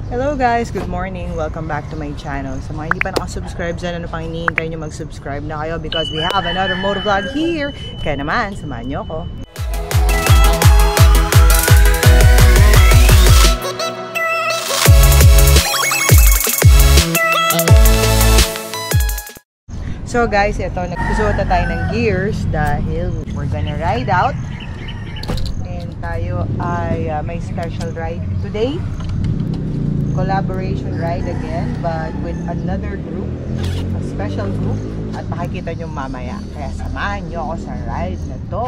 Hello guys, good morning. Welcome back to my channel. Sa mga hindi pa nakasubscribe dyan, ano pang hinihintay nyo mag-subscribe na kayo because we have another motovlog here. Kaya naman, samahan nyo ako. So guys, ito, nagsusuot na tayo ng gears dahil we're gonna ride out. And tayo ay may special ride today. Collaboration ride again, but with another group, a special group, at makikita nyo mamaya. Kaya samahan nyo ako sa ride na to.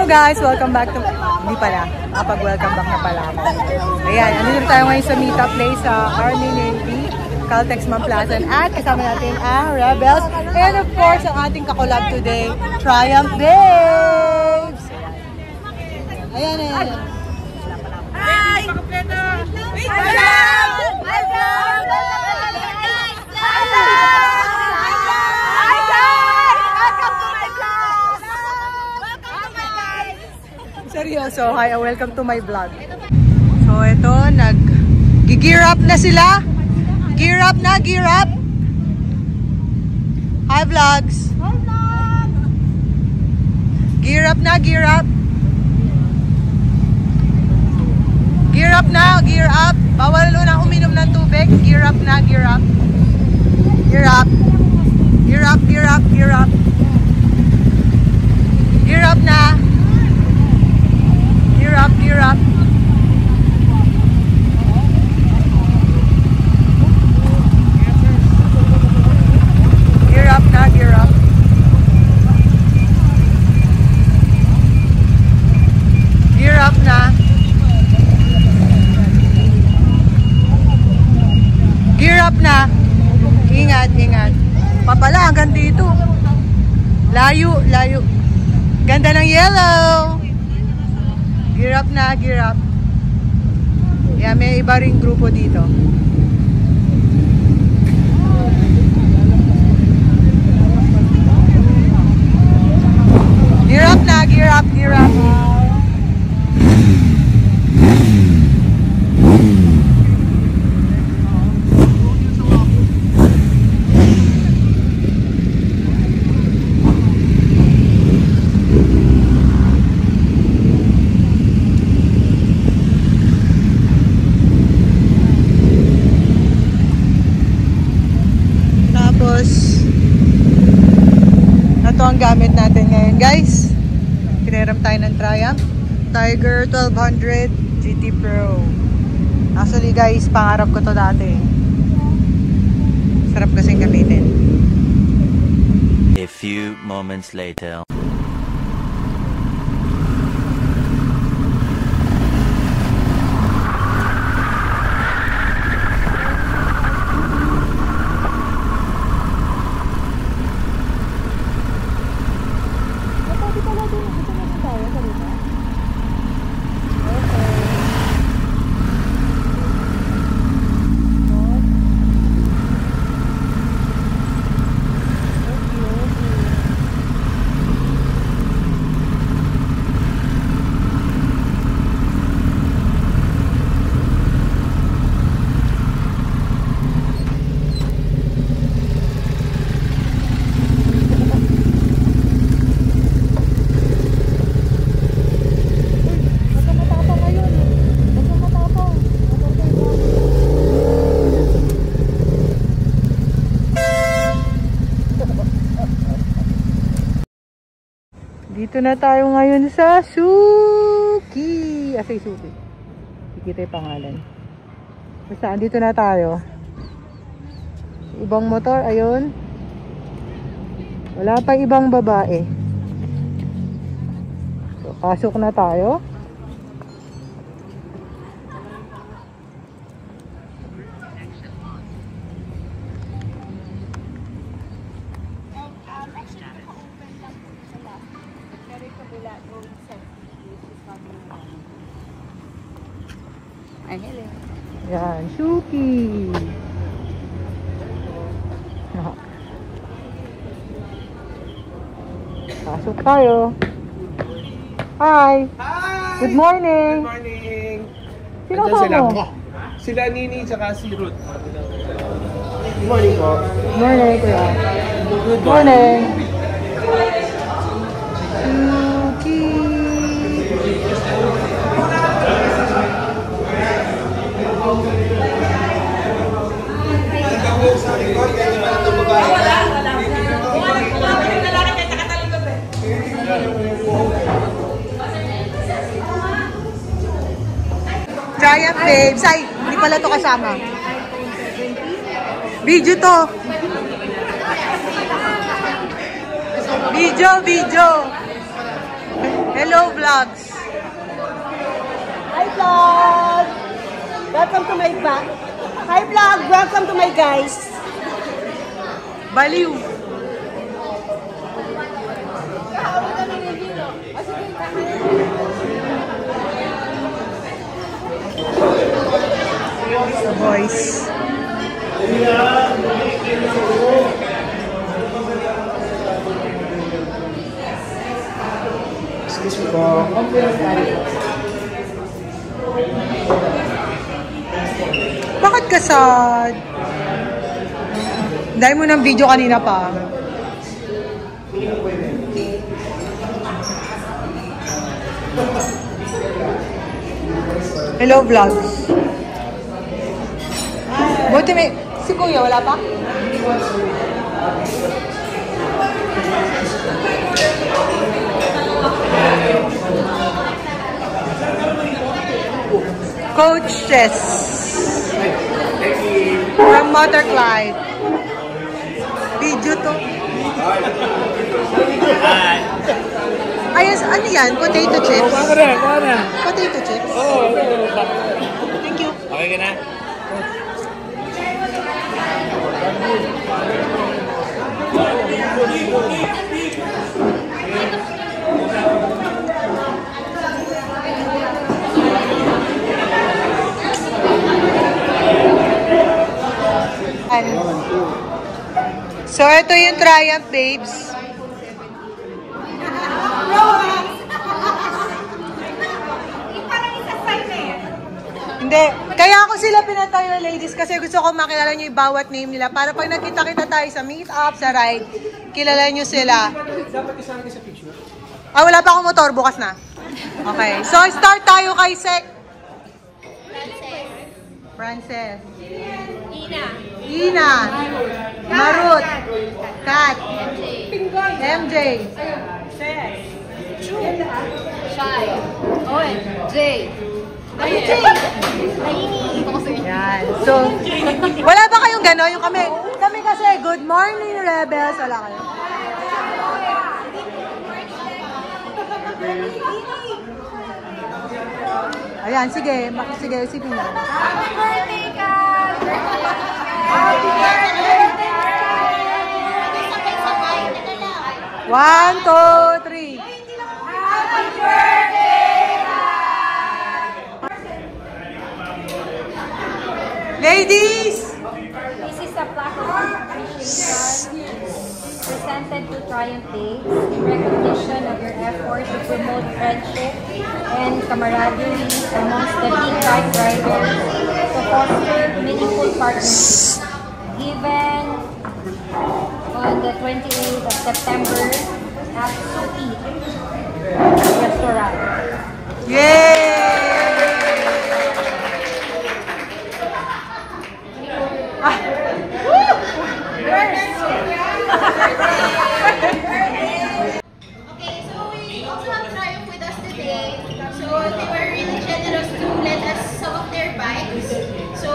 Guys, welcome back to... Hindi pala. Nakapag-welcome back na pala ako. Ayan, andito tayo ngayon sa meetup place sa Army Navy, Caltex Mamplasan, at kasama natin ang Rebels. And of course, ang ating kakolab today, Triumph Babes! Ayan, ayan. Hi! Seryoso, hi, welcome to my vlog. So ito, nag-gear up na sila. Gear up na, gear up. Hi vlogs. Hi vlog! Gear up na, gear up. Gear up na, gear up. Bawal unang uminom ng tubig. Gear up na, gear up. Gear up. Gear up, gear up, gear up. Gear up na. Gear up, gear up. Gear up na, gear up. Gear up na. Gear up na. Ingat, ingat. Papala, hanggang dito. Layo, layo. Ganda ng yellow. Gear up na, gear up. Yeah, may iba ring grupo dito. Gear up na, gear up, gear up. ang gamit natin ngayon, guys. Pinahiram tayo ng Triumph Tiger 1200 GT Pro. Actually, guys, pangarap ko to dati. Sarap kasing gamitin. A few moments later. Dito na tayo ngayon sa Suki. Asay Suki. Ikita yung pangalan. Basta, andito na tayo. Ibang motor, ayun. Wala pa ibang babae. So, pasok na tayo. Ay, hello. Yan, Suki. Pasok tayo. Hi. Hi! Good morning. Good morning! Sino Andyan ka sila mo? mo? Sila Nini tsaka si Ruth. Good morning po. Good morning, kuya. Good Morning. Suki. Triumph, babes. Ay, hindi pala to kasama. Video to. Video. Hello, vlogs. Hi, vlog! Welcome to my back. Hi, vlog! Welcome to my guys. Baliw. The boys. Excuse me po. Bakit ka sad? Dahil mo ng video kanina pa. Hello, vlogs. Buti may... Si Kuya, wala pa? Coach Chess. From Motor Clyde. Video to. Ayos, ano yan? Potato chips? Potato chips? Thank you. Okay ka na? So, ito yung Triumph, babes. Hindi. Kaya ako sila pinatayo, ladies, kasi gusto ko makilala nyo yung bawat name nila. Para pag nakita-kita tayo sa meet-up, sa ride, kilala nyo sila. Dapat isama sa picture. Ah, wala pa akong motor. Bukas na. Okay. So, start tayo kay Sek. Frances. Ina. Marut. Kat. MJ. Shy. Owen. Jay. Yan. So, wala ba kayong gano'n? Yung kami kasi, good morning, Rebels. Wala kayo. Ayan, sige. Sige, isipin na. Happy birthday, ka! Happy birthday! 1, 2, 3. Happy birthday! Ladies! This is a plaque of appreciation presented to Triumph Days in recognition of your effort to promote friendship and camaraderie amongst the big bike riders to foster meaningful partnerships. Given on the 28th of September at Suki Restaurant. Yay! Okay, so we also have Triumph with us today. So they were really generous to lend us some of their bikes. So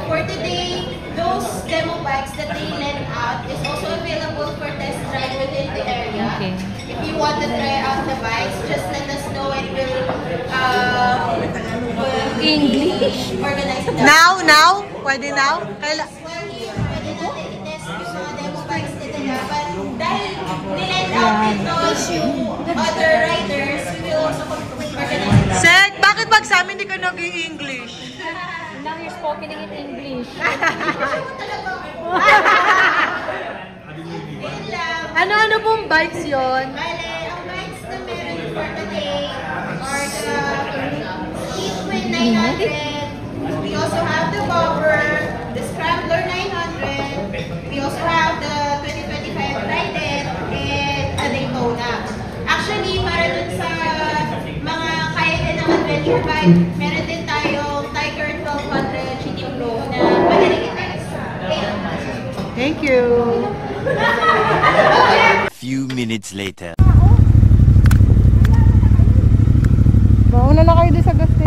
for today, those demo bikes that they lent out is also available for test drive within the area. Okay. If you want to try out the bikes, just let us know and we'll English. organize that. Now? Pwede now? Well, here, pwede natin i-test yung mga demo bikes nila. But dahil nilend out ito to other riders, we will also organize that. Seth, bakit pag sa amin di ka nag-i-English? Now you're spoken in English. Yun lang. Ano-ano pong bikes yon? Bale, ang bikes na meron for today are the Speedway 900. We also have the Bobber, the Scrambler 900. We also have the 2025 Trident and a Daytona. Actually, para dun sa mga kaya din ng adventure bike, meron din tayong Tiger 1200 GT Pro na mahilig i-test. Thank you. Few minutes later. Mauna na kayo din sa gas station.